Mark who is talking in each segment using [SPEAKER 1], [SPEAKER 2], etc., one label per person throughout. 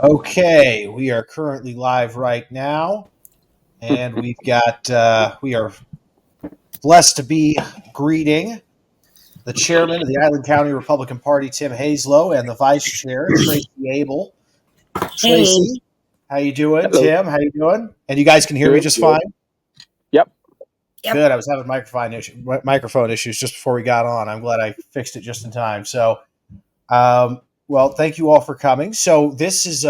[SPEAKER 1] Okay, we are currently live right now, and we are blessed to be greeting the chairman of the Island County Republican Party, Tim Hazelo, and the vice chair, Tracy Abuhl.
[SPEAKER 2] Hey.
[SPEAKER 1] Tracy, how you doing?
[SPEAKER 3] Hello.
[SPEAKER 1] Tim, how you doing? And you guys can hear me just
[SPEAKER 3] Good.
[SPEAKER 1] fine?
[SPEAKER 3] Yep.
[SPEAKER 1] Good. I was having microphone issues just before we got on. I'm glad I fixed it just in time. So, well, thank you all for coming. So this is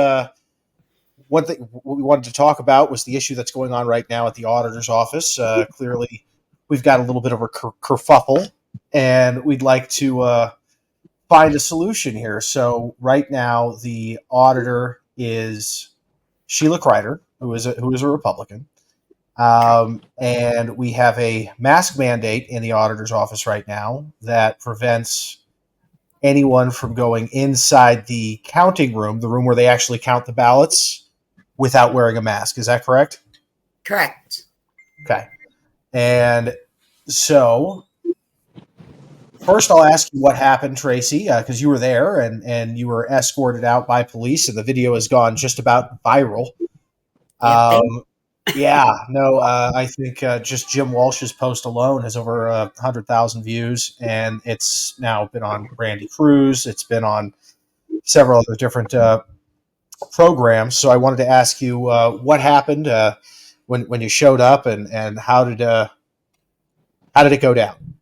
[SPEAKER 1] one thing what we wanted to talk about was the issue that's going on right now at the auditor's office. Clearly, we've got a little bit of a kerfuffle, and we'd like to find a solution here. So right now, the auditor is Sheila Kreider, who is a Republican, and we have a mask mandate in the auditor's office right now that prevents anyone from going inside the counting room, the room where they actually count the ballots, without wearing a mask. Is that correct?
[SPEAKER 2] Correct.
[SPEAKER 1] Okay. And so, first I'll ask you what happened, Tracy, because you were there and you were escorted out by police, and the video has gone just about viral. I think just Jim Walsh's post alone has over 100,000 views, and it's now been on Randy Cruz. It's been on several other different programs. So I wanted to ask you what happened when you showed up, and how did it go down?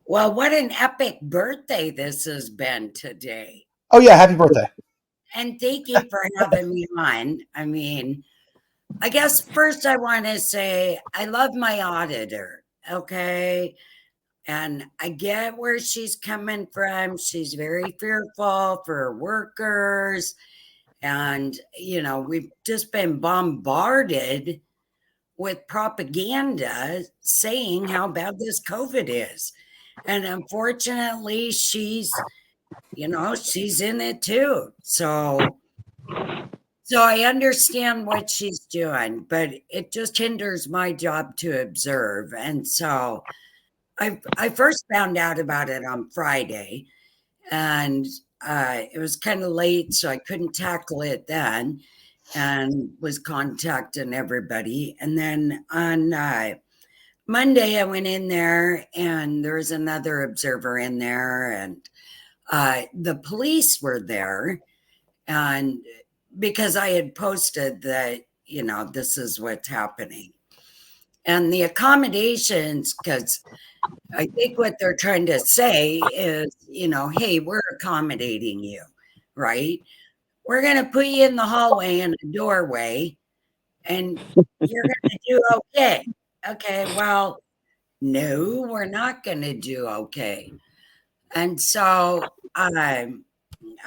[SPEAKER 2] Well, what an epic birthday this has been today.
[SPEAKER 1] Oh yeah, happy birthday.
[SPEAKER 2] And thank you for having me on. I mean, I guess first I want to say I love my auditor, okay? And I get where she's coming from. She's very fearful for her workers. And, we've just been bombarded with propaganda saying how bad this COVID is. And unfortunately, she's in it too. So I understand what she's doing, but it just hinders my job to observe. And so I first found out about it on Friday, and it was kind of late, so I couldn't tackle it then, and was contacting everybody. And then on Monday, I went in there, and there was another observer in there, and the police were there, and because I had posted that, this is what's happening. And the accommodations, because I think what they're trying to say is, hey, we're accommodating you, right? We're going to put you in the hallway in a doorway, and you're going to do okay. Okay, well, no, we're not going to do okay. And so I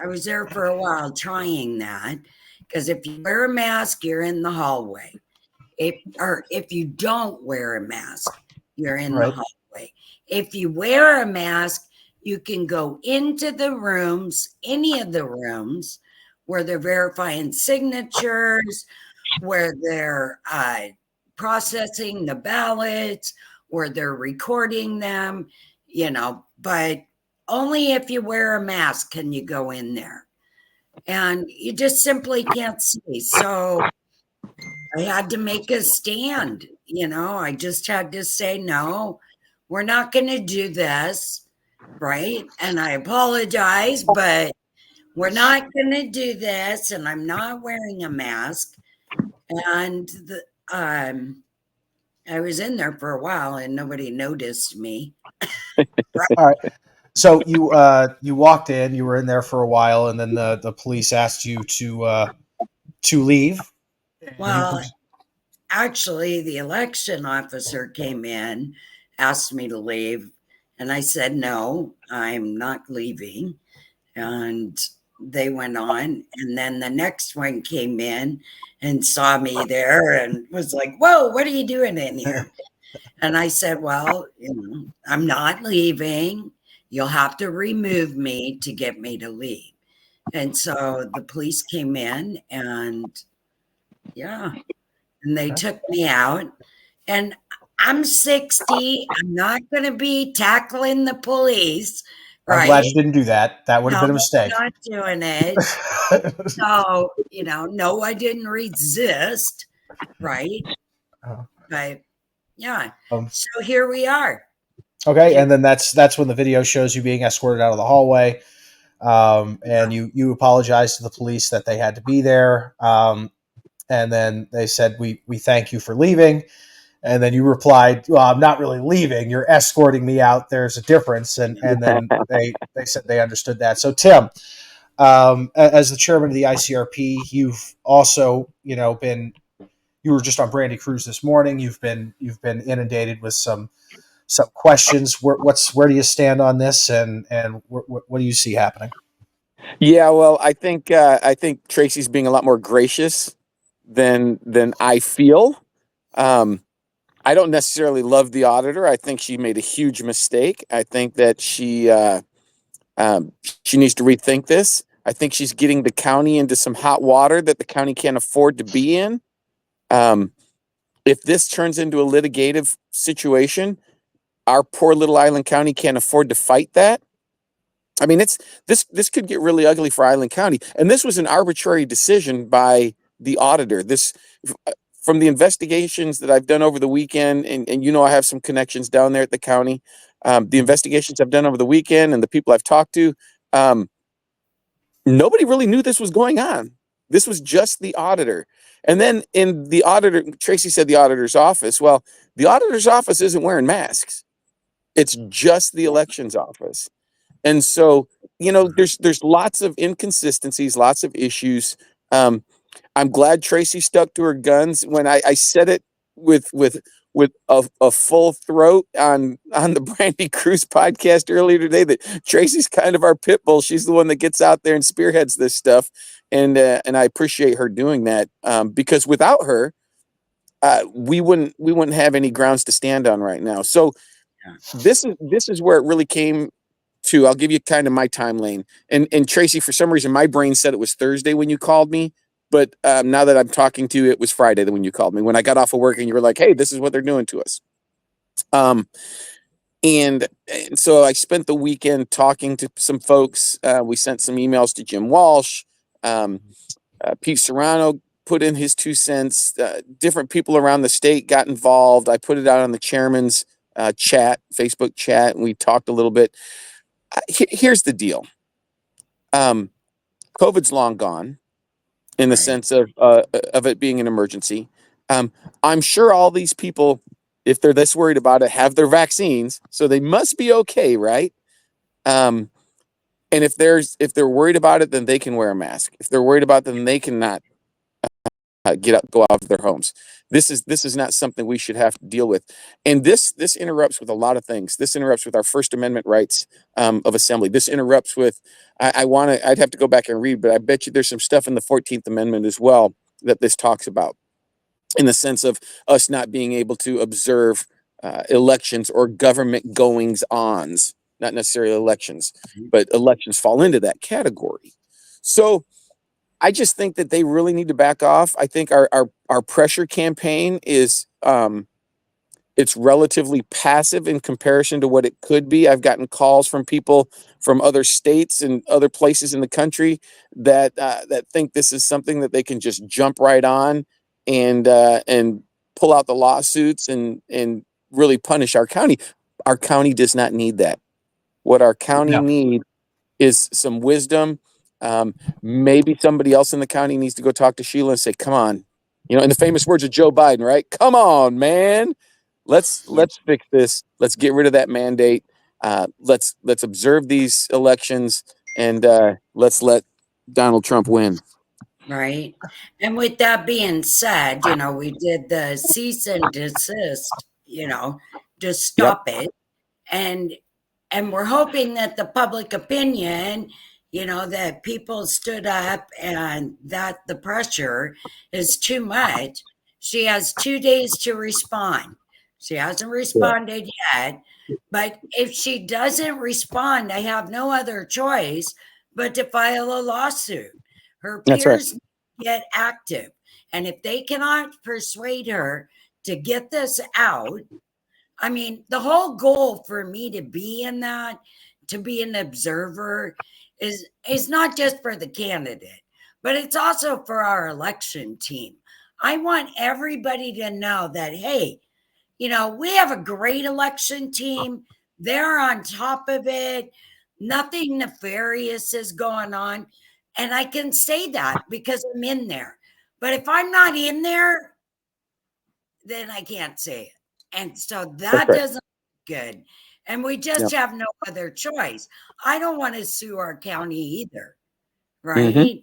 [SPEAKER 2] was there for a while trying that, because if you wear a mask, you're in the hallway. If you don't wear a mask, you're in the hallway. If you wear a mask, you can go into the rooms, any of the rooms where they're verifying signatures, where they're processing the ballots, where they're recording them, but only if you wear a mask can you go in there. And you just simply can't see. So I had to make a stand. I just had to say, no, we're not going to do this, right? And I apologize, but we're not going to do this, and I'm not wearing a mask. And I was in there for a while, and nobody noticed me.
[SPEAKER 1] Right. All right. So you walked in, you were in there for a while, and then the police asked you to leave.
[SPEAKER 2] Well, actually, the election officer came in, asked me to leave, and I said, no, I'm not leaving. And they went on. And then the next one came in and saw me there and was like, whoa, what are you doing in here? And I said, well, I'm not leaving. You'll have to remove me to get me to leave. And so the police came in, and and they took me out. And I'm 60. I'm not going to be tackling the police
[SPEAKER 1] I'm glad
[SPEAKER 2] right?
[SPEAKER 1] you didn't do that. That would have
[SPEAKER 2] No,
[SPEAKER 1] been a
[SPEAKER 2] I'm
[SPEAKER 1] mistake.
[SPEAKER 2] not doing it. So, no, I didn't resist, right? But yeah,
[SPEAKER 1] Um,
[SPEAKER 2] so here we are.
[SPEAKER 1] okay,
[SPEAKER 2] Here,
[SPEAKER 1] and then that's when the video shows you being escorted out of the hallway, and you apologize to the police that they had to be there, and then they said we thank you for leaving, and then you replied, well, I'm not really leaving, you're escorting me out, there's a difference, and then they said they understood that. So Tim, as the chairman of the ICRP, you've also been, you were just on Brandy Cruz this morning, you've been inundated with some questions. Where do you stand on this, and what do you see happening?
[SPEAKER 3] Yeah, well, I think Tracy's being a lot more gracious than I feel. Um, I don't necessarily love the auditor. I think she made a huge mistake. I think that um, she needs to rethink this. I think she's getting the county into some hot water that the county can't afford to be in. Um, if this turns into a litigative situation, our poor little island county can't afford to fight that. I mean, it's this could get really ugly for Island County. And this was an arbitrary decision by the auditor. This from the investigations that I've done over the weekend, and I have some connections down there at the county. The investigations I've done over the weekend and the people I've talked to, um, nobody really knew this was going on. This was just the auditor. And then in the auditor, Tracy said the auditor's office. Well, the auditor's office isn't wearing masks. It's just the elections office. And so, there's lots of inconsistencies, lots of issues. Um, I'm glad Tracy stuck to her guns when I said it with a full throat on the Brandy Cruz podcast earlier today that Tracy's kind of our pit bull. She's the one that gets out there and spearheads this stuff, and I appreciate her doing that, because without her, we wouldn't have any grounds to stand on right now. So this is where it really came to. I'll give you kind of my time lane. And Tracy, for some reason, my brain said it was Thursday when you called me, but now that I'm talking to you, it was Friday when you called me. When I got off of work, and you were like, "Hey, this is what they're doing to us." Um, and so I spent the weekend talking to some folks. We sent some emails to Jim Walsh. Um, Pete Serrano put in his 2 cents. Different people around the state got involved. I put it out on the chairman's chat, Facebook chat, and we talked a little bit. Here's the deal. COVID's long gone in the
[SPEAKER 2] right,
[SPEAKER 3] sense of it being an emergency. I'm sure all these people, if they're this worried about it, have their vaccines, so they must be okay, right? Um, and if they're worried about it, then they can wear a mask. If they're worried about it, then they cannot go out of their homes. This is not something we should have to deal with, and this interrupts with a lot of things. This interrupts with our First Amendment rights of assembly. This interrupts with I'd have to go back and read, but I bet you there's some stuff in the 14th Amendment as well that this talks about, in the sense of us not being able to observe elections or government goings ons, not necessarily elections, but elections fall into that category. So I just think that they really need to back off. I think our pressure campaign is it's relatively passive in comparison to what it could be. I've gotten calls from people from other states and other places in the country that think this is something that they can just jump right on and pull out the lawsuits and really punish our county. Our county does not need that. What our county
[SPEAKER 1] No.
[SPEAKER 3] needs is some wisdom. Maybe somebody else in the county needs to go talk to Sheila and say, "Come on," in the famous words of Joe Biden, right? "Come on, man, let's fix this. Let's get rid of that mandate. Let's observe these elections, and let's let Donald Trump win."
[SPEAKER 2] right. And with that being said, we did the cease and desist, to
[SPEAKER 3] Yep,
[SPEAKER 2] stop it. And we're hoping that the public opinion, that people stood up and that the pressure is too much. She has 2 days to respond. She hasn't responded yet. But if she doesn't respond, I have no other choice but to file a lawsuit. Her
[SPEAKER 3] that's right.
[SPEAKER 2] peers get active. And if they cannot persuade her to get this out, I mean, the whole goal for me to be in that to be an observer is not just for the candidate, but it's also for our election team. I want everybody to know that, hey, we have a great election team. They're on top of it. Nothing nefarious is going on. And I can say that because I'm in there. But if I'm not in there, then I can't say it. And so that doesn't look good. And we just have no other choice. I don't want to sue our county either. Right.
[SPEAKER 3] Mm-hmm.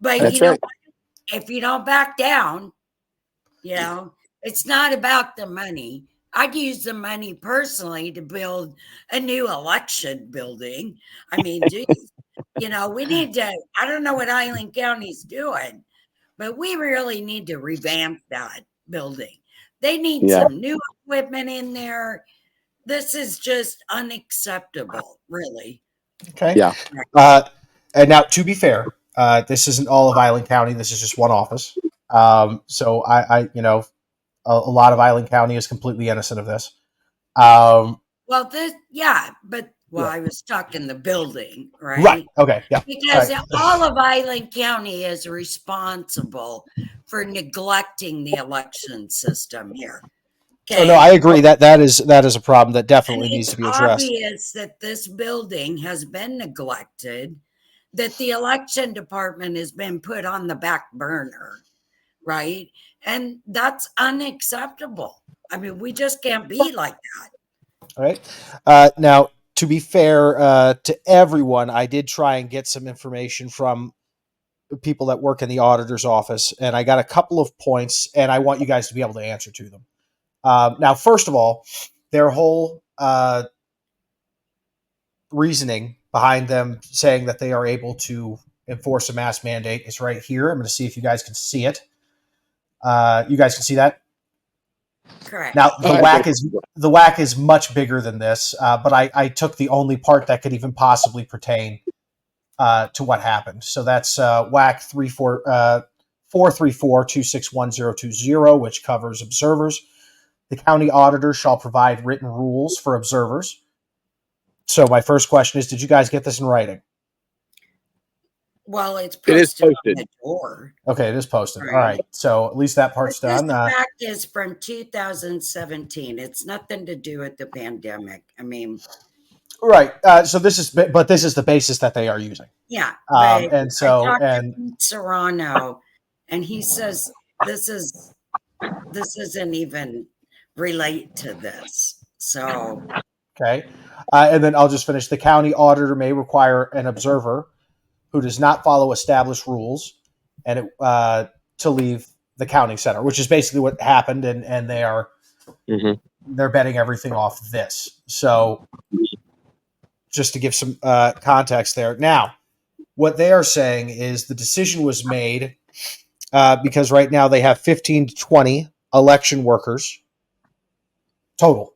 [SPEAKER 2] But
[SPEAKER 3] That's right.
[SPEAKER 2] if you don't back down, it's not about the money. I'd use the money personally to build a new election building. I mean, geez, we need to, I don't know what Island County's doing, but we really need to revamp that building. They need some new equipment in there. This is just unacceptable, really.
[SPEAKER 1] Okay.
[SPEAKER 3] Yeah.
[SPEAKER 1] And now, to be fair, this isn't all of Island County. This is just one office. So I a lot of Island County is completely innocent of this.
[SPEAKER 2] I was talking the building, right?
[SPEAKER 1] Right. Okay. Yeah.
[SPEAKER 2] Because all of Island County is responsible for neglecting the election system here.
[SPEAKER 1] Okay. Oh, no, I agree that is a problem that definitely needs to be addressed.
[SPEAKER 2] It's obvious that this building has been neglected, that the election department has been put on the back burner, right? And that's unacceptable. I mean, we just can't be like that.
[SPEAKER 1] All right. Now, to be fair to everyone, I did try and get some information from people that work in the auditor's office, and I got a couple of points, and I want you guys to be able to answer to them. Now, first of all, their whole reasoning behind them saying that they are able to enforce a mask mandate is right here. I'm going to see if you guys can see it. You guys can see that?
[SPEAKER 2] Correct.
[SPEAKER 1] Now, the whack is much bigger than this, but I took the only part that could even possibly pertain to what happened. So that's whack 434-261-020, which covers observers. The county auditor shall provide written rules for observers. So my first question is, did you guys get this in writing?
[SPEAKER 2] Well, it is posted on the door.
[SPEAKER 1] Okay, it is posted. Right. All right. So at least that part's done.
[SPEAKER 2] This fact is from 2017. It's nothing to do with the pandemic. I mean,
[SPEAKER 1] right. So this is the basis that they are using.
[SPEAKER 2] Yeah.
[SPEAKER 1] And so
[SPEAKER 2] I talked to Serrano, and he says this isn't even relate to this. So
[SPEAKER 1] okay. And then I'll just finish. The county auditor may require an observer who does not follow established rules and to leave the counting center, which is basically what happened, and they are they're betting everything off this. So just to give some context there. Now, what they are saying is the decision was made because right now they have 15 to 20 election workers total.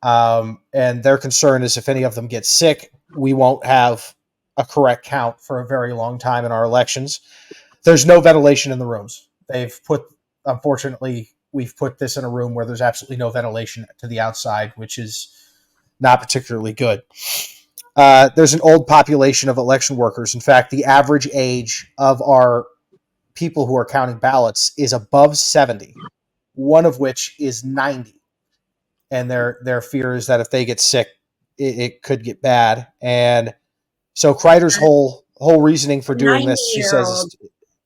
[SPEAKER 1] And their concern is if any of them get sick, we won't have a correct count for a very long time in our elections. There's no ventilation in the rooms. Unfortunately, we've put this in a room where there's absolutely no ventilation to the outside, which is not particularly good. There's an old population of election workers. In fact, the average age of our people who are counting ballots is above 70, one of which is 90. And their fear is that if they get sick, it could get bad. And so Kreider's whole reasoning for doing this, she says,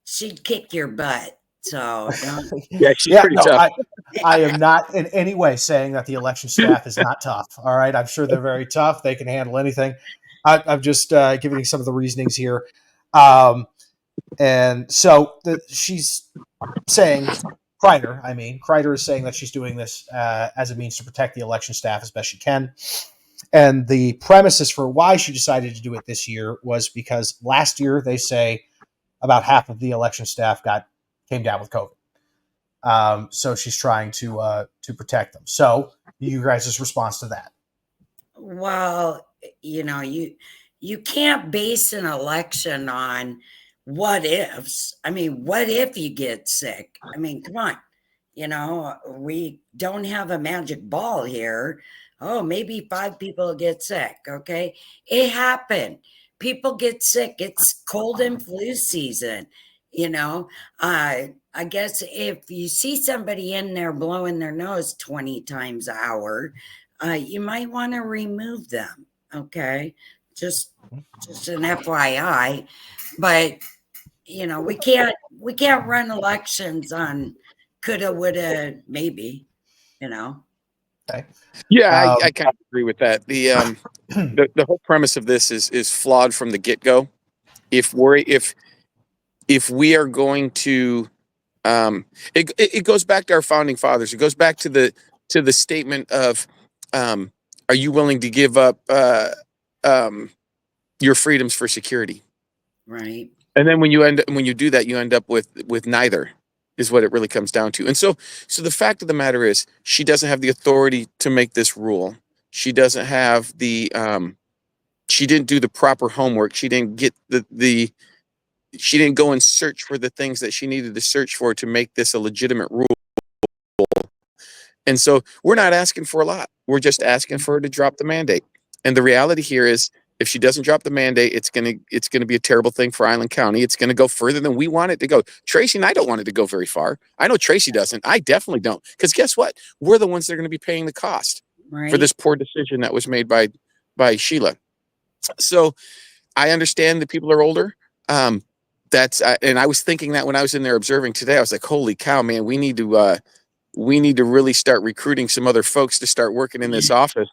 [SPEAKER 2] she'd kick your butt. So
[SPEAKER 3] she's pretty tough.
[SPEAKER 1] I am not in any way saying that the election staff is not tough. All right, I'm sure they're very tough. They can handle anything. I'm just giving you some of the reasonings here. And so she's saying, Kreider is saying that she's doing this as a means to protect the election staff as best she can. And the premises for why she decided to do it this year was because last year they say about half of the election staff came down with COVID. So she's trying to protect them. So you guys' response to that?
[SPEAKER 2] Well, you can't base an election on what ifs. I mean, what if you get sick? I mean, come on. We don't have a magic ball here. oh, maybe 5 people get sick. Okay. It happened. People get sick. It's cold and flu season. You know, I guess if you see somebody in there blowing their nose 20 times an hour, you might want to remove them. Okay. Just, just an FYI. But you know, we can't run elections on coulda, woulda, maybe, you know.
[SPEAKER 1] Okay.
[SPEAKER 3] Yeah,
[SPEAKER 1] Um,
[SPEAKER 3] I kind of agree with that. The whole premise of this is flawed from the get go. If we are going to, it goes back to our founding fathers. It goes back to the statement of, are you willing to give up your freedoms for security?
[SPEAKER 2] Right.
[SPEAKER 3] And then when you do that, you end up with neither, is what it really comes down to. And so the fact of the matter is, she doesn't have the authority to make this rule. She doesn't have she didn't do the proper homework. She didn't get she didn't go and search for the things that she needed to search for to make this a legitimate rule. And so we're not asking for a lot. We're just asking for her to drop the mandate. And the reality here is, if she doesn't drop the mandate, it's gonna be a terrible thing for Island County. It's gonna go further than we want it to go. Tracy and I don't want it to go very far. I know Tracy doesn't. I definitely don't. Because guess what? We're the ones that are going to be paying the cost for this poor decision that was made by Sheila. So I understand that people are older. And I was thinking that when I was in there observing today, I was like, holy cow, man, we need to really start recruiting some other folks to start working in this office.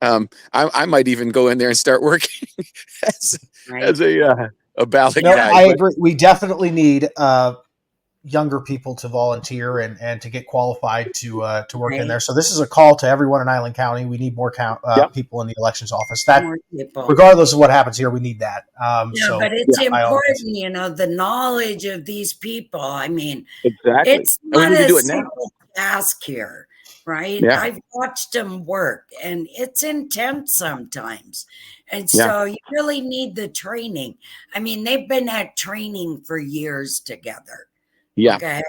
[SPEAKER 3] I might even go in there and start working as a ballot guy.
[SPEAKER 1] I agree. We definitely need younger people to volunteer and to get qualified to work in there. So this is a call to everyone in Island County. We need more people in the elections office. That, regardless of what happens here, we need that.
[SPEAKER 2] But it's important, the knowledge of these people. I mean,
[SPEAKER 3] exactly.
[SPEAKER 2] It's not a simple task here, right?
[SPEAKER 3] Yeah.
[SPEAKER 2] I've watched them work, and it's intense sometimes. And so you really need the training. I mean, they've been at training for years together.
[SPEAKER 3] Yeah.
[SPEAKER 2] Okay.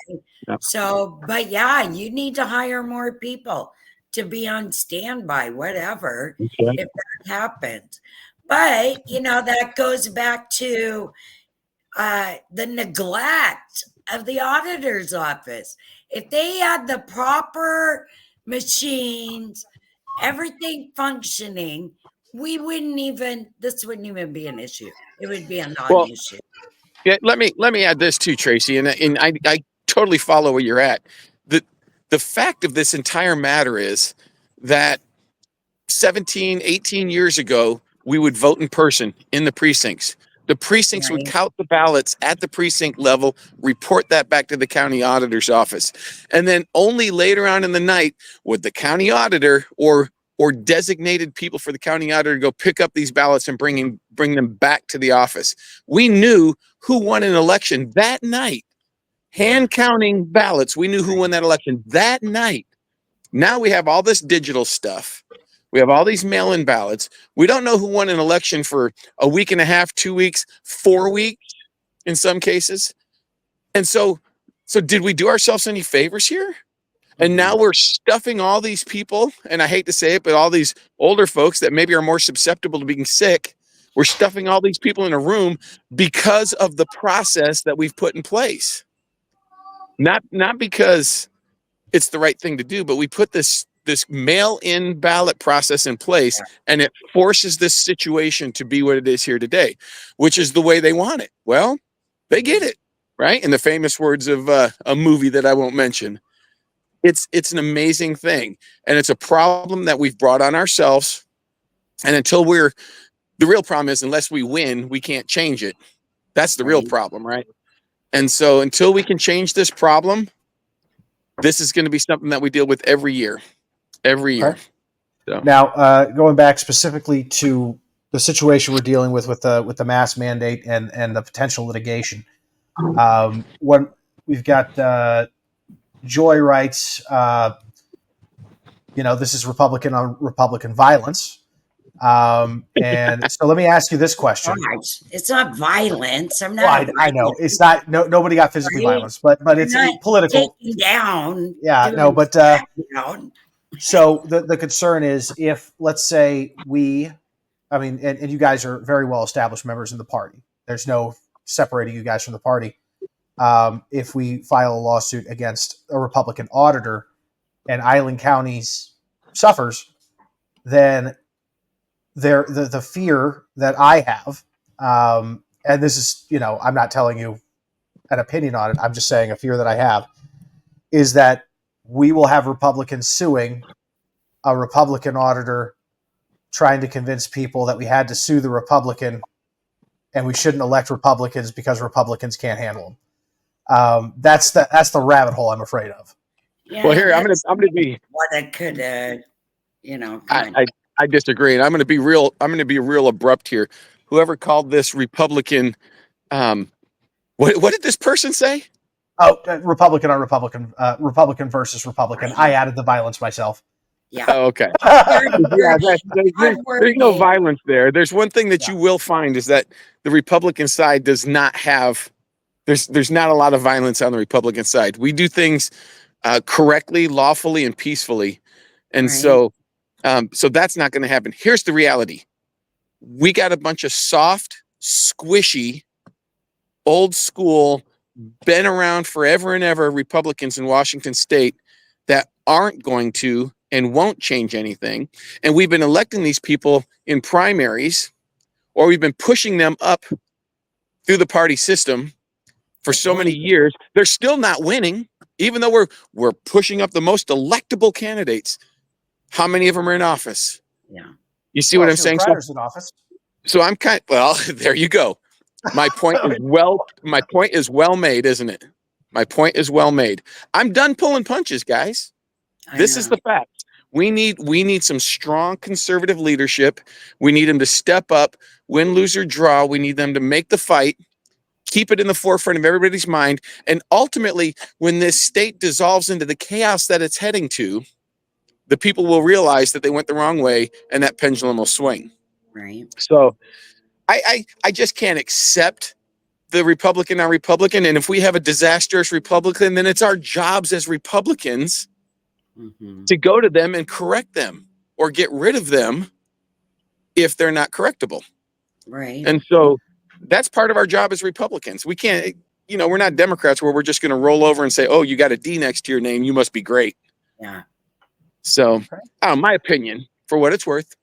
[SPEAKER 3] Yeah.
[SPEAKER 2] So, but you need to hire more people to be on standby, whatever, if that happens. But, that goes back to the neglect of the auditor's office. If they had the proper machines, everything functioning, this wouldn't even be an issue. It would be a non-issue.
[SPEAKER 3] Yeah, let me add this too, Tracy, and I totally follow where you're at. The fact of this entire matter is that 17, 18 years ago, we would vote in person in the precincts. The precincts would count the ballots at the precinct level, report that back to the county auditor's office. And then only later on in the night would the county auditor or designated people for the county auditor go pick up these ballots and bring them back to the office. We knew who won an election that night. Hand counting ballots, we knew who won that election that night. Now we have all this digital stuff. We have all these mail-in ballots. We don't know who won an election for a week and a half, 2 weeks, 4 weeks in some cases. And so did we do ourselves any favors here? And now we're stuffing all these people, and I hate to say it, but all these older folks that maybe are more susceptible to being sick, we're stuffing all these people in a room because of the process that we've put in place. Not because it's the right thing to do, but we put this mail-in ballot process in place, and it forces this situation to be what it is here today, which is the way they want it. Well, they get it, right? In the famous words of a movie that I won't mention. It's an amazing thing, and it's a problem that we've brought on ourselves. And the real problem is, unless we win, we can't change it. That's the real problem, right? And so until we can change this problem, this is going to be something that we deal with every year.
[SPEAKER 1] Okay. So. Now, going back specifically to the situation we're dealing with the mask mandate and the potential litigation, when we've got Joy writes, this is Republican on Republican violence. And so let me ask you this question.
[SPEAKER 2] It's not violence. I'm not.
[SPEAKER 1] Well, I know it's not. Nobody got physically violence, but it's political.
[SPEAKER 2] Taking down.
[SPEAKER 1] Yeah, no, but
[SPEAKER 2] down.
[SPEAKER 1] So the concern is if, let's say and you guys are very well established members in the party. There's no separating you guys from the party. If we file a lawsuit against a Republican auditor and Island Counties suffers, then the fear that I have, and this is, I'm not telling you an opinion on it. I'm just saying a fear that I have is that we will have Republicans suing a Republican auditor, trying to convince people that we had to sue the Republican and we shouldn't elect Republicans because Republicans can't handle them. That's the rabbit hole I'm afraid of.
[SPEAKER 3] Yeah, well, here I'm gonna be
[SPEAKER 2] what it could,
[SPEAKER 3] I disagree, and I'm gonna be real. I'm gonna be real abrupt here. Whoever called this Republican, what did this person say?
[SPEAKER 1] Oh, Republican on Republican, Republican versus Republican. I added the violence myself.
[SPEAKER 2] Yeah.
[SPEAKER 3] Oh, okay. There's no violence there. There's one thing that you will find is that the Republican side does not have. There's not a lot of violence on the Republican side. We do things correctly, lawfully, and peacefully, and so that's not going to happen. Here's the reality: we got a bunch of soft, squishy, old school, been around forever and ever Republicans in Washington State that aren't going to and won't change anything. And we've been electing these people in primaries, or we've been pushing them up through the party system for so many years. They're still not winning, even though we're pushing up the most electable candidates. How many of them are in office?
[SPEAKER 2] Yeah.
[SPEAKER 3] You see what I'm saying?
[SPEAKER 1] In office.
[SPEAKER 3] So I'm there you go. My point is well made, isn't it? My point is well made. I'm done pulling punches, guys. This is the fact. We need some strong conservative leadership. We need them to step up, win, lose, or draw. We need them to make the fight, keep it in the forefront of everybody's mind. And ultimately, when this state dissolves into the chaos that it's heading to, the people will realize that they went the wrong way and that pendulum will swing.
[SPEAKER 2] Right.
[SPEAKER 3] So I just can't accept the Republican on Republican. And if we have a disastrous Republican, then it's our jobs as Republicans to go to them and correct them or get rid of them if they're not correctable.
[SPEAKER 2] Right.
[SPEAKER 3] And so that's part of our job as Republicans. We can't, we're not Democrats where we're just going to roll over and say, oh, you got a D next to your name, you must be great.
[SPEAKER 2] Yeah.
[SPEAKER 3] So, my opinion, for what it's worth.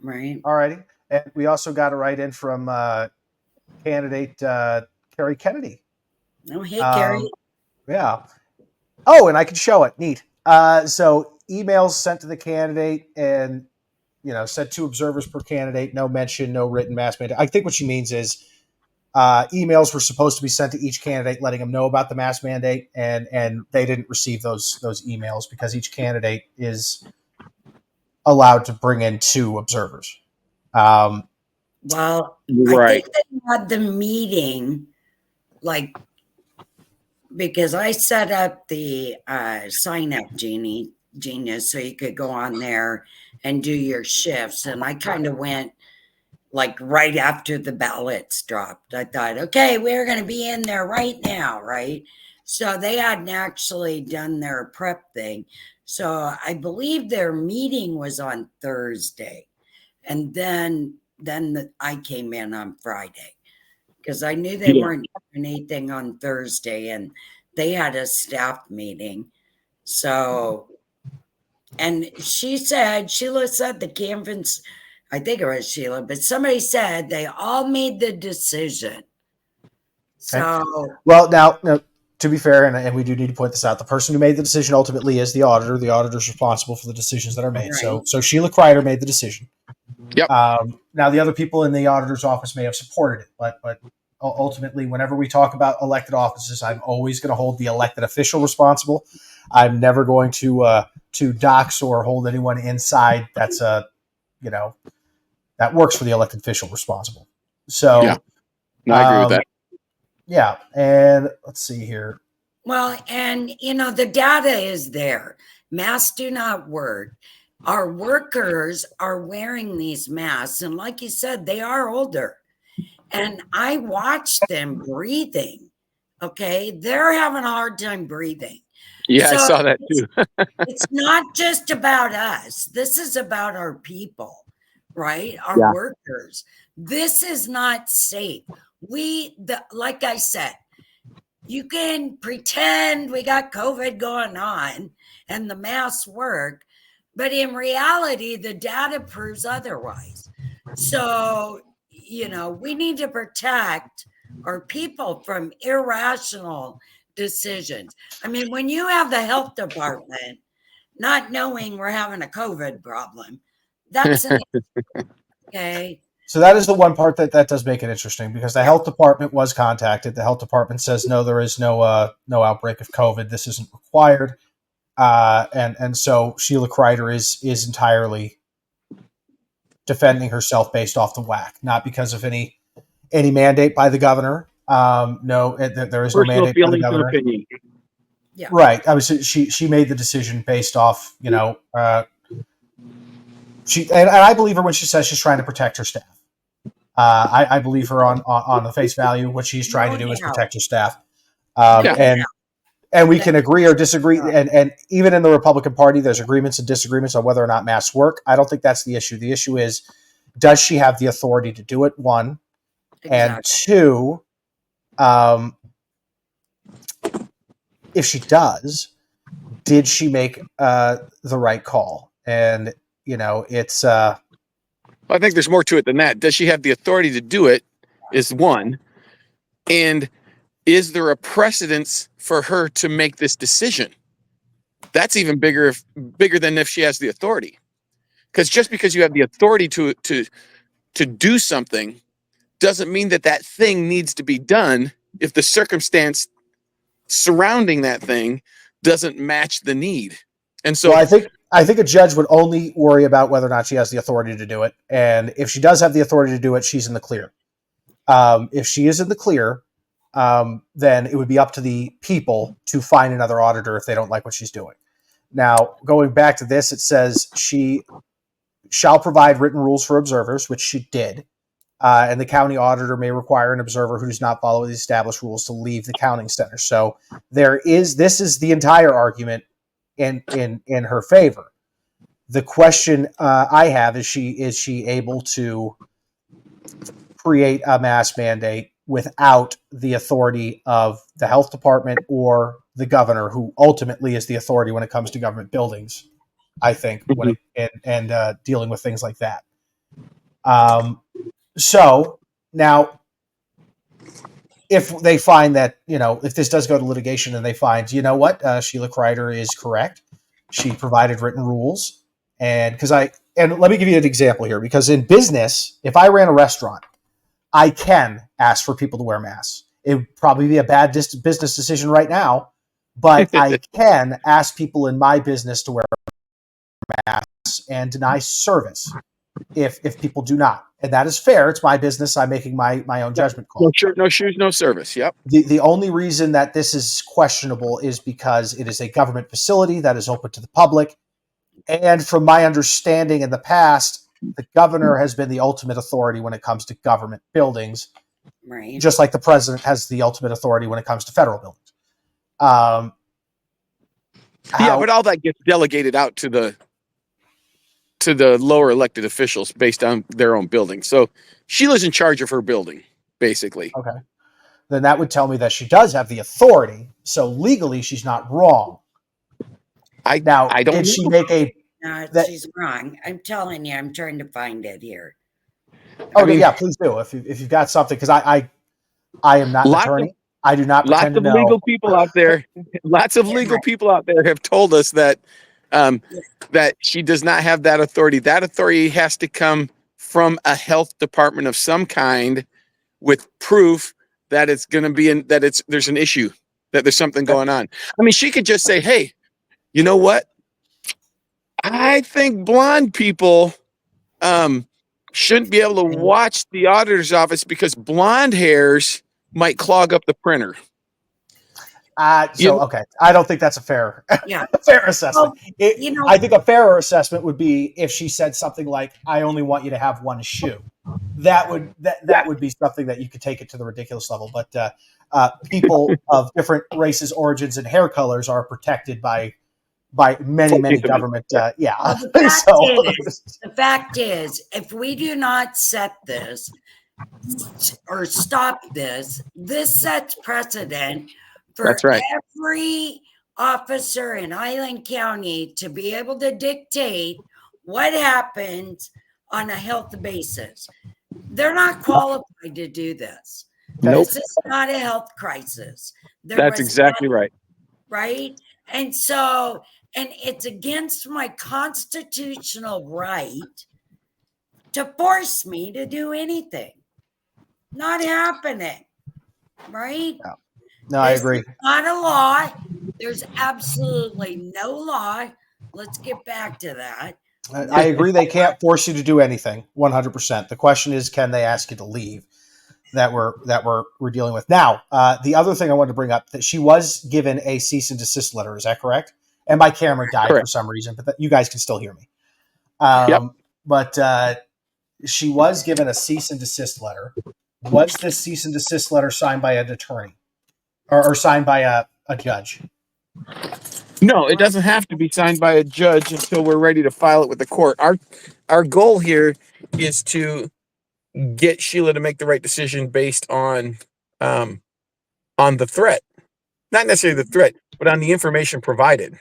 [SPEAKER 2] Right.
[SPEAKER 1] All righty. And we also got a write-in from candidate Kerry Kennedy.
[SPEAKER 2] Oh, hey, Kerry.
[SPEAKER 1] Yeah. Oh, and I can show it. Neat. So emails sent to the candidate and, sent 2 observers per candidate, no mention, no written mass mandate. I think what she means is emails were supposed to be sent to each candidate letting them know about the mass mandate, and they didn't receive those emails because each candidate is allowed to bring in 2 observers.
[SPEAKER 2] Well, I think they had the meeting, because I set up the sign-up Genius so you could go on there and do your shifts. And I kind of went right after the ballots dropped. I thought, okay, we're going to be in there right now, right? So they hadn't actually done their prep thing. So I believe their meeting was on Thursday. And then I came in on Friday because I knew they weren't doing anything on Thursday, and they had a staff meeting. So, and Sheila said the canvas, I think it was Sheila, but somebody said they all made the decision. So,
[SPEAKER 1] well, now to be fair, and we do need to point this out, the person who made the decision ultimately is the auditor. The auditor is responsible for the decisions that are made. Right. So Sheila Kreider made the decision.
[SPEAKER 3] Yep.
[SPEAKER 1] Now the other people in the auditor's office may have supported it, but ultimately, whenever we talk about elected offices, I'm always going to hold the elected official responsible. I'm never going to dox or hold anyone inside that's that works for the elected official responsible. So,
[SPEAKER 3] yeah, I agree with that.
[SPEAKER 1] Yeah, and let's see here.
[SPEAKER 2] Well, and the data is there. Masks do not work. Our workers are wearing these masks, and like you said, they are older. And I watched them breathing. Okay, they're having a hard time breathing.
[SPEAKER 3] Yeah, I
[SPEAKER 2] So
[SPEAKER 3] saw that too.
[SPEAKER 2] it's not just about us. This is about our people, right? Our
[SPEAKER 3] Yeah.
[SPEAKER 2] workers. This is not safe. Like I said, you can pretend we got COVID going on and the masks work, but in reality, the data proves otherwise. So, we need to protect our people from irrational decisions. I mean, when you have the health department not knowing we're having a COVID problem, that's an okay.
[SPEAKER 1] So that is the one part that does make it interesting, because the health department was contacted. The health department says no, there is no outbreak of COVID. This isn't required, and so Sheila Kreider is entirely defending herself based off the whack, not because of any mandate by the governor. No, there is no
[SPEAKER 3] Personal
[SPEAKER 1] mandate by the
[SPEAKER 3] feelings and
[SPEAKER 1] governor.
[SPEAKER 3] opinion.
[SPEAKER 2] Yeah.
[SPEAKER 1] Right. She made the decision based off, and I believe her when she says she's trying to protect her staff. I believe her on the face value. What she's trying to do is protect her staff. And we can agree or disagree. And even in the Republican Party, there's agreements and disagreements on whether or not masks work. I don't think that's the issue. The issue is, does she have the authority to do it? One. Exactly. And two, if she does, did she make the right call? And, it's...
[SPEAKER 3] I think there's more to it than that. Does she have the authority to do it is one. And is there a precedence for her to make this decision? That's even bigger than if she has the authority. Because just because you have the authority to do something doesn't mean that thing needs to be done if the circumstance surrounding that thing doesn't match the need. And so
[SPEAKER 1] I think a judge would only worry about whether or not she has the authority to do it. And if she does have the authority to do it, she's in the clear. If she is in the clear, then it would be up to the people to find another auditor if they don't like what she's doing. Now, going back to this, it says she shall provide written rules for observers, which she did. And the county auditor may require an observer who does not follow the established rules to leave the counting center. So this is the entire argument in her favor. The question I have is she able to create a mask mandate without the authority of the health department or the governor, who ultimately is the authority when it comes to government buildings, I think, and dealing with things like that. So now, if they find that, if this does go to litigation and they find, Sheila Kreider is correct, she provided written rules. And let me give you an example here, because in business, if I ran a restaurant, I can ask for people to wear masks. It would probably be a bad business decision right now, but I can ask people in my business to wear masks and deny service if people do not. And that is fair. It's my business. I'm making my own judgment call.
[SPEAKER 3] No shirt, no shoes, no service. Yep.
[SPEAKER 1] The only reason that this is questionable is because it is a government facility that is open to the public. And from my understanding in the past, the governor has been the ultimate authority when it comes to government buildings,
[SPEAKER 2] right?
[SPEAKER 1] Just like the president has the ultimate authority when it comes to federal buildings.
[SPEAKER 3] But all that gets delegated out to the lower elected officials based on their own building. So Sheila's in charge of her building, basically.
[SPEAKER 1] Okay. Then that would tell me that she does have the authority. So legally, she's not wrong.
[SPEAKER 3] I don't
[SPEAKER 1] did she make a...
[SPEAKER 2] No, she's wrong. I'm telling you, I'm trying to find it here.
[SPEAKER 1] Okay, yeah, please do. If you've got something, because I am not an attorney. I do not pretend to know.
[SPEAKER 3] Lots of legal people out there. Lots of legal people out there have told us that that she does not have that authority. That authority has to come from a health department of some kind, with proof that it's going to be there's an issue, that there's something going on. I mean, she could just say, "Hey, you know what? I think blonde people shouldn't be able to watch the auditor's office because blonde hairs might clog up the printer."
[SPEAKER 1] Okay. I don't think that's a fair assessment. I think a fairer assessment would be if she said something like, "I only want you to have one shoe." that would be something that you could take it to the ridiculous level. But people of different races, origins, and hair colors are protected by many
[SPEAKER 3] 14th
[SPEAKER 1] government.
[SPEAKER 3] Amendment.
[SPEAKER 1] Yeah.
[SPEAKER 2] Well,
[SPEAKER 1] So
[SPEAKER 2] the fact is, if we do not set this or stop this, this sets precedent for
[SPEAKER 3] That's right.
[SPEAKER 2] every officer in Island County to be able to dictate what happens on a health basis. They're not qualified to do this.
[SPEAKER 3] Nope.
[SPEAKER 2] This is not a health crisis.
[SPEAKER 3] That's exactly right.
[SPEAKER 2] Right. And so, and it's against my constitutional right to force me to do anything. Not happening. Right.
[SPEAKER 1] no, I agree.
[SPEAKER 2] Not a law. There's absolutely no law. Let's get back to that.
[SPEAKER 1] I agree. They can't force you to do anything. 100%. The question is, can they ask you to leave? That we're dealing with now. The other thing I wanted to bring up, that she was given a cease and desist letter. Is that correct? And my camera died
[SPEAKER 3] Correct.
[SPEAKER 1] for some reason, but you guys can still hear me.
[SPEAKER 3] Yep.
[SPEAKER 1] But she was given a cease and desist letter. Was this cease and desist letter signed by an attorney or signed by a judge?
[SPEAKER 3] No, it doesn't have to be signed by a judge until we're ready to file it with the court. Our goal here is to get Sheila to make the right decision based on the threat, not necessarily the threat, but on the information provided.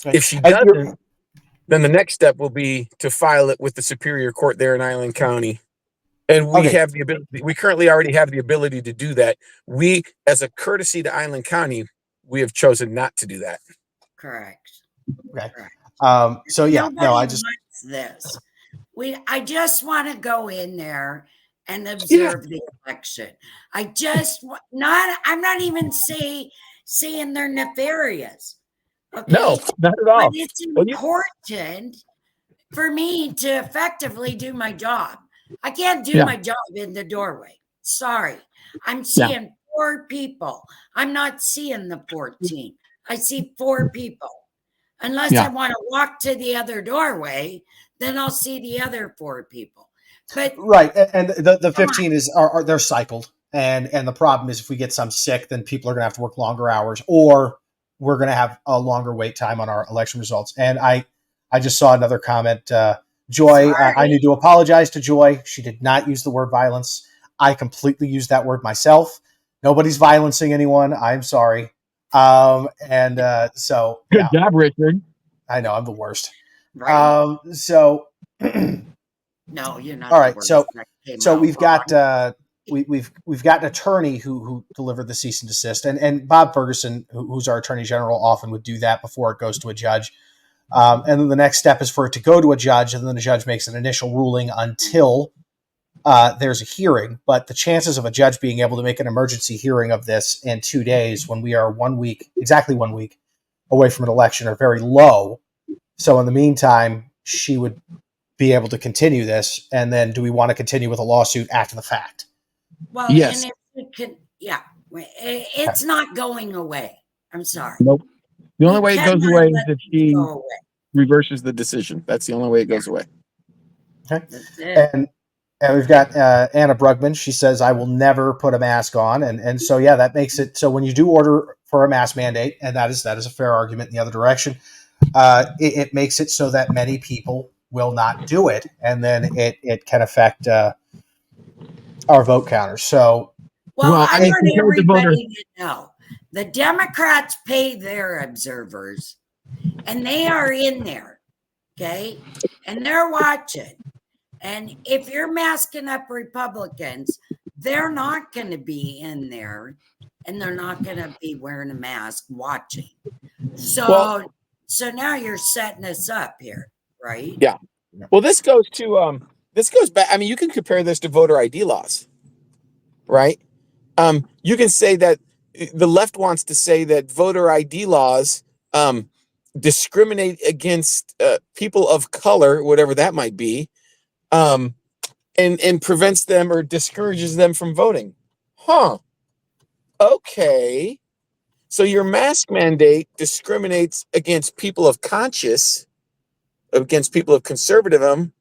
[SPEAKER 1] Okay.
[SPEAKER 3] If she doesn't, then the next step will be to file it with the Superior Court there in Island County. And we have the ability. We currently already have the ability to do that. We, as a courtesy to Island County, we have chosen not to do that.
[SPEAKER 2] Correct.
[SPEAKER 1] Okay.
[SPEAKER 2] Correct.
[SPEAKER 1] So yeah,
[SPEAKER 2] Nobody
[SPEAKER 1] no, I just
[SPEAKER 2] wants this. I just want to go in there and observe the election. I'm not even saying they're nefarious. Okay?
[SPEAKER 3] No, not at all.
[SPEAKER 2] But it's important for me to effectively do my job. I can't do my job in the doorway. Sorry. I'm seeing 4 people. I'm not seeing the 14. I see 4 people. Unless I want to walk to the other doorway, then I'll see the other 4 people. But
[SPEAKER 1] right, and the 15 are they're cycled, and the problem is if we get some sick, then people are going to have to work longer hours, or we're going to have a longer wait time on our election results. And I just saw another comment. Joy, I need to apologize to Joy. She did not use the word violence. I completely used that word myself. Nobody's violencing anyone. I'm sorry. So
[SPEAKER 3] good job, Richard.
[SPEAKER 1] I know I'm the worst.
[SPEAKER 2] right.
[SPEAKER 1] So
[SPEAKER 2] No, you're not.
[SPEAKER 1] all right.
[SPEAKER 2] the worst.
[SPEAKER 1] So we've got we've got an attorney who delivered the cease and desist, and Bob Ferguson, who's our attorney general, often would do that before it goes to a judge. And then the next step is for it to go to a judge, and then the judge makes an initial ruling until there's a hearing. But the chances of a judge being able to make an emergency hearing of this in 2 days, when we are exactly 1 week away from an election, are very low. So in the meantime, she would be able to continue this. And then do we want to continue with a lawsuit after the fact?
[SPEAKER 2] Well,
[SPEAKER 3] yes.
[SPEAKER 2] And if it can, it's not going away. I'm sorry.
[SPEAKER 3] Nope. The only way it goes away is if she reverses the decision. That's the only way it goes away.
[SPEAKER 1] Okay. And we've got Anna Brugman. She says, I will never put a mask on. And so, that makes it so when you do order for a mask mandate, and that is a fair argument in the other direction, it makes it so that many people will not do it. And then it can affect our vote counters. So,
[SPEAKER 2] I want everybody to know the Democrats pay their observers, and they are in there, okay? And they're watching. And if you're masking up Republicans, they're not going to be in there, and they're not going to be wearing a mask watching. So now you're setting us up here, right?
[SPEAKER 3] Yeah. Well, this goes back. I mean, you can compare this to voter ID laws, right? You can say that the left wants to say that voter ID laws discriminate against people of color, whatever that might be, and prevents them or discourages them from voting. Okay. So your mask mandate discriminates against people of conscience, against people of conservatism,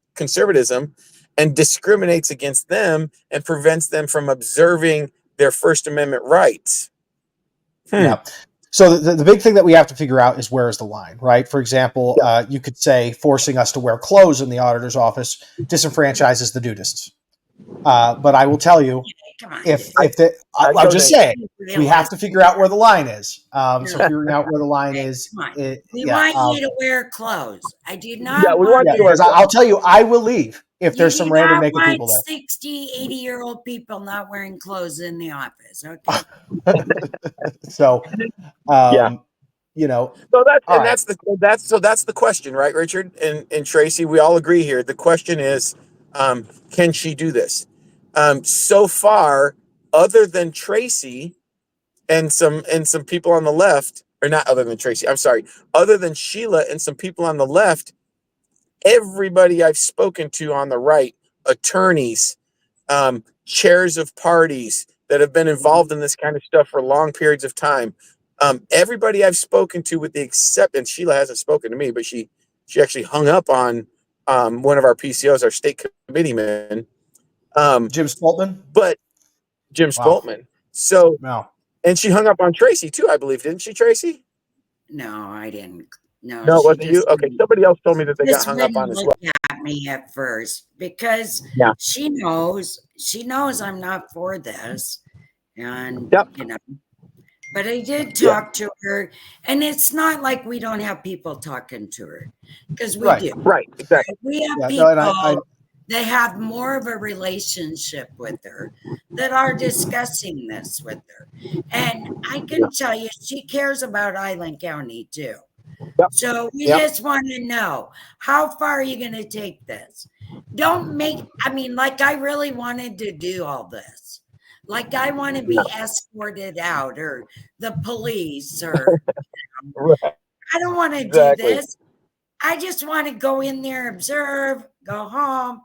[SPEAKER 3] and discriminates against them and prevents them from observing their First Amendment rights.
[SPEAKER 1] Yeah. So the big thing that we have to figure out is, where is the line, right? For example, you could say forcing us to wear clothes in the auditor's office disenfranchises the nudists. But I will tell you,
[SPEAKER 2] Come on.
[SPEAKER 1] I'm just saying, we have to figure out where the line is. So figuring out where the line is,
[SPEAKER 2] we want you to wear clothes. I do not
[SPEAKER 3] Yeah, we
[SPEAKER 2] want
[SPEAKER 3] want you to wear
[SPEAKER 1] because I'll tell you, I will leave if there's some random naked people there.
[SPEAKER 2] 60, 80-year-old people not wearing clothes in the office. Okay.
[SPEAKER 1] So, you know,
[SPEAKER 3] So
[SPEAKER 1] all
[SPEAKER 3] that's the question, right, Richard and Tracy? We all agree here. The question is, can she do this? So far, other than Tracy and some people on the left, or not other than Tracy, I'm sorry, other than Sheila and some people on the left, everybody I've spoken to on the right, attorneys, chairs of parties that have been involved in this kind of stuff for long periods of time, everybody I've spoken to, with the exception, Sheila hasn't spoken to me, but she actually hung up on one of our PCOs, our state committeeman,
[SPEAKER 1] Jim Spaltman.
[SPEAKER 3] But Jim Spaltman. So, and she hung up on Tracy too, I believe, didn't she, Tracy?
[SPEAKER 2] No, I didn't. No,
[SPEAKER 3] it wasn't you. Okay, somebody else told me that they got hung up on as well.
[SPEAKER 2] At me at first, because she knows I'm not for this, and you know. But I did talk to her, and it's not like we don't have people talking to her, because we do.
[SPEAKER 3] Right, exactly.
[SPEAKER 2] We have people that have more of a relationship with her that are discussing this with her. And I can tell you, she cares about Island County too. So we just want to know, how far are you going to take this? Like, I really wanted to do all this. Like, I want to be escorted out, or the police, or I don't want to do this. I just want to go in there, observe, go home,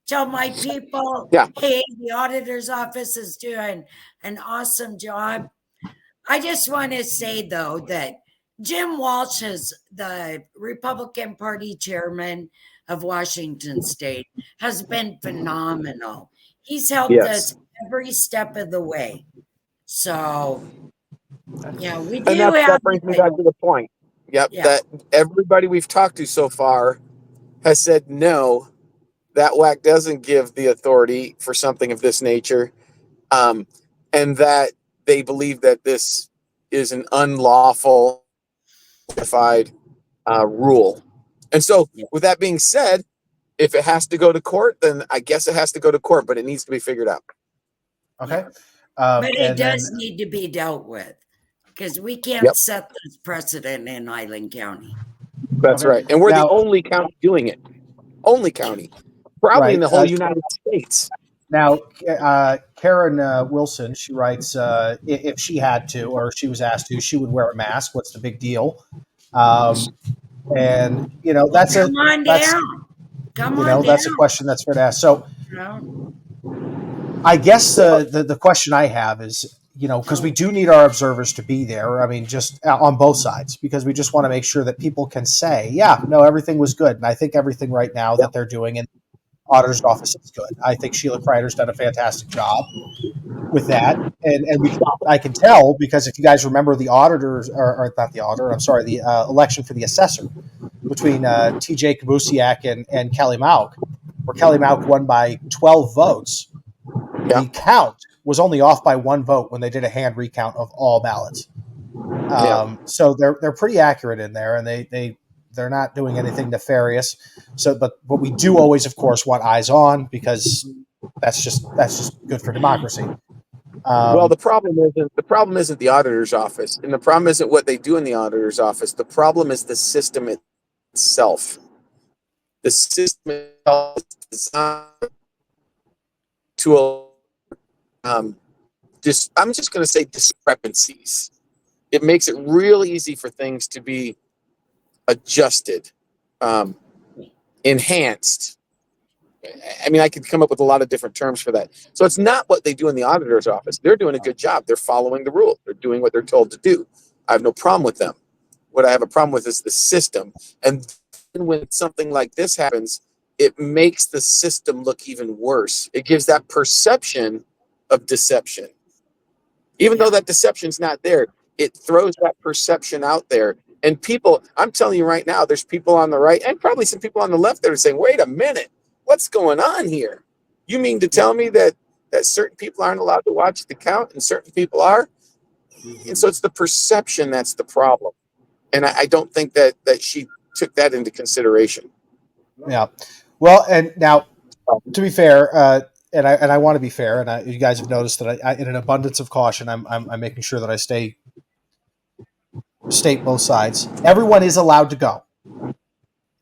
[SPEAKER 2] tell my people, hey, the auditor's office is doing an awesome job. I just want to say, though, that Jim Walsh is the Republican Party chairman of Washington State, has been phenomenal. He's helped us every step of the way. So, we do
[SPEAKER 3] that brings me back to the point. That everybody we've talked to so far has said no, that WAC doesn't give the authority for something of this nature, and that they believe that this is an unlawful rule. And so, with that being said, if it has to go to court, then I guess it has to go to court, but it needs to be figured out.
[SPEAKER 1] Okay.
[SPEAKER 2] But it does need to be dealt with, because we can't set this precedent in Island County.
[SPEAKER 3] That's right. And we're the only county doing it. Only county. Probably in the whole United States.
[SPEAKER 1] Now, Karen Wilson, she writes, if she had to, or she was asked to, she would wear a mask. What's the big deal? And, that's
[SPEAKER 2] Come on down.
[SPEAKER 1] That's a question that's fair to ask. So I guess the question I have is, because we do need our observers to be there. I mean, just on both sides, because we just want to make sure that people can say, everything was good. And I think everything right now that they're doing in the auditor's office is good. I think Sheila Kreider's done a fantastic job with that. And I can tell, because if you guys remember the auditors, or not the auditor, I'm sorry, the election for the assessor between TJ Kabusiak and Kelly Mauk, where Kelly Mauk won by 12 votes. The count was only off by 1 vote when they did a hand recount of all ballots. So they're pretty accurate in there, and they're not doing anything nefarious. So, but we do always, of course, want eyes on, because that's just good for democracy.
[SPEAKER 3] Well, the problem isn't the auditor's office, and the problem isn't what they do in the auditor's office. The problem is the system itself. The system itself is designed to I'm just going to say discrepancies. It makes it real easy for things to be adjusted, enhanced. I mean, I could come up with a lot of different terms for that. So it's not what they do in the auditor's office. They're doing a good job. They're following the rule. They're doing what they're told to do. I have no problem with them. What I have a problem with is the system. And when something like this happens, it makes the system look even worse. It gives that perception of deception. Even though that deception's not there, it throws that perception out there. And people, I'm telling you right now, there's people on the right and probably some people on the left that are saying, wait a minute, what's going on here? You mean to tell me that certain people aren't allowed to watch the count and certain people are? And so it's the perception that's the problem. And I don't think that she took that into consideration.
[SPEAKER 1] Yeah. Well, and now, to be fair, and I want to be fair, and you guys have noticed that I, in an abundance of caution, I'm making sure that I state both sides. Everyone is allowed to go.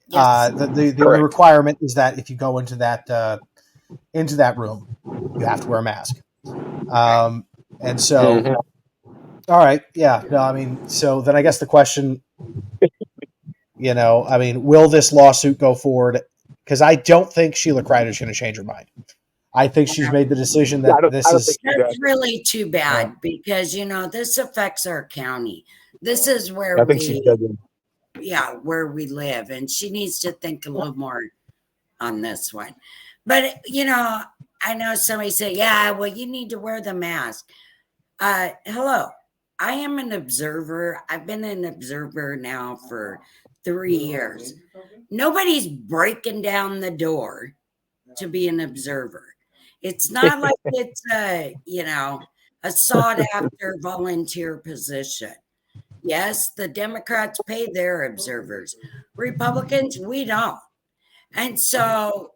[SPEAKER 2] Yes.
[SPEAKER 1] The only requirement is that if you go into that room, you have to wear a mask. And so, all right, yeah, no, I mean, so then I guess the question, will this lawsuit go forward? Because I don't think Sheila Kreider's going to change her mind. I think she's made the decision that
[SPEAKER 2] that's really too bad because this affects our county. This is where where we live, and she needs to think a little more on this one. But I know somebody say, "Yeah, well, you need to wear the mask." Hello, I am an observer. I've been an observer now for 3 years. Nobody's breaking down the door to be an observer. It's not like it's a sought after volunteer position. Yes, the Democrats pay their observers. Republicans, we don't. And so,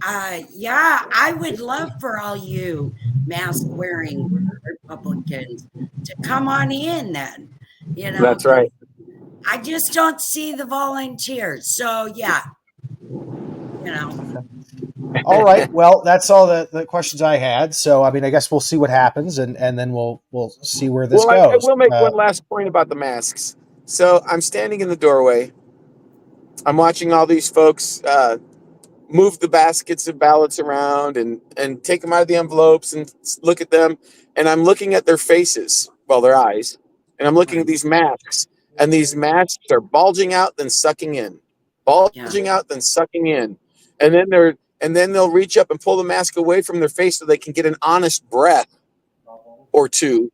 [SPEAKER 2] I would love for all you mask wearing Republicans to come on in then.
[SPEAKER 3] That's right.
[SPEAKER 1] I
[SPEAKER 2] just don't see the volunteers. So,
[SPEAKER 1] All right. Well, that's all the questions I had. So, I mean, I guess we'll see what happens, and then we'll see where this goes.
[SPEAKER 3] I will make one last point about the masks. So I'm standing in the doorway. I'm watching all these folks move the baskets of ballots around and take them out of the envelopes and look at them. And I'm looking at their faces, their eyes, and I'm looking at these masks. And these masks are bulging out, then sucking in, bulging out, then sucking in, and then they'll reach up and pull the mask away from their face so they can get an honest breath or two,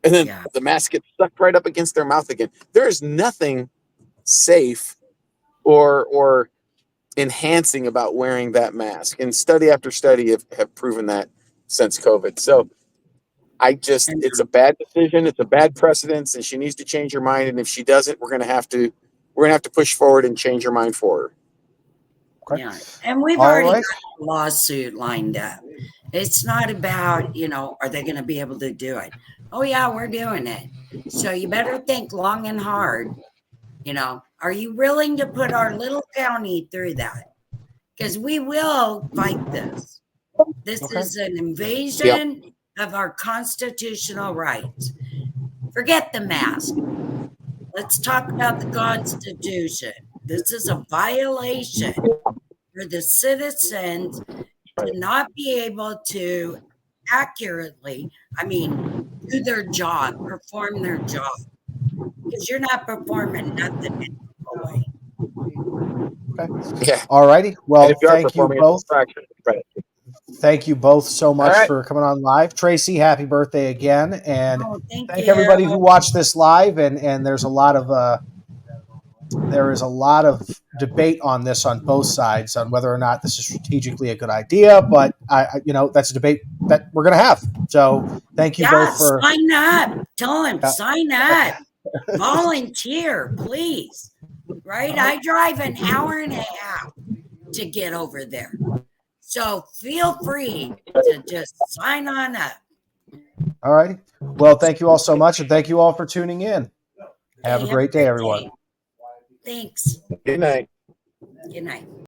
[SPEAKER 3] and then the mask gets sucked right up against their mouth again. There is nothing safe or enhancing about wearing that mask, and study after study have proven that since COVID. So it's a bad decision. It's a bad precedence, and she needs to change her mind. And if she doesn't, we're going to have to push forward and change her mind for her.
[SPEAKER 2] Okay. Yeah, and we've already got a lawsuit lined up. It's not about, are they going to be able to do it? Oh yeah, we're doing it. So you better think long and hard. Are you willing to put our little county through that? Because we will fight this. This is an invasion of our constitutional rights. Forget the mask. Let's talk about the Constitution. This is a violation for the citizens to not be able to accurately, do their job, perform their job. Because you're not performing nothing in a way.
[SPEAKER 1] Okay. Yeah. All righty. Well, thank you both. Thank you both so much for coming on live. Tracy, happy birthday again. And thank everybody who watched this live. And there's a lot of debate on this on both sides on whether or not this is strategically a good idea. But that's a debate that we're going to have. So thank you both for
[SPEAKER 2] sign up. Tell them sign up. Volunteer, please. Right? I drive an hour and a half to get over there. So feel free to just sign on up.
[SPEAKER 1] All righty. Well, thank you all so much, and thank you all for tuning in. Have a great day, everyone.
[SPEAKER 2] Thanks.
[SPEAKER 3] Good night.
[SPEAKER 2] Good night.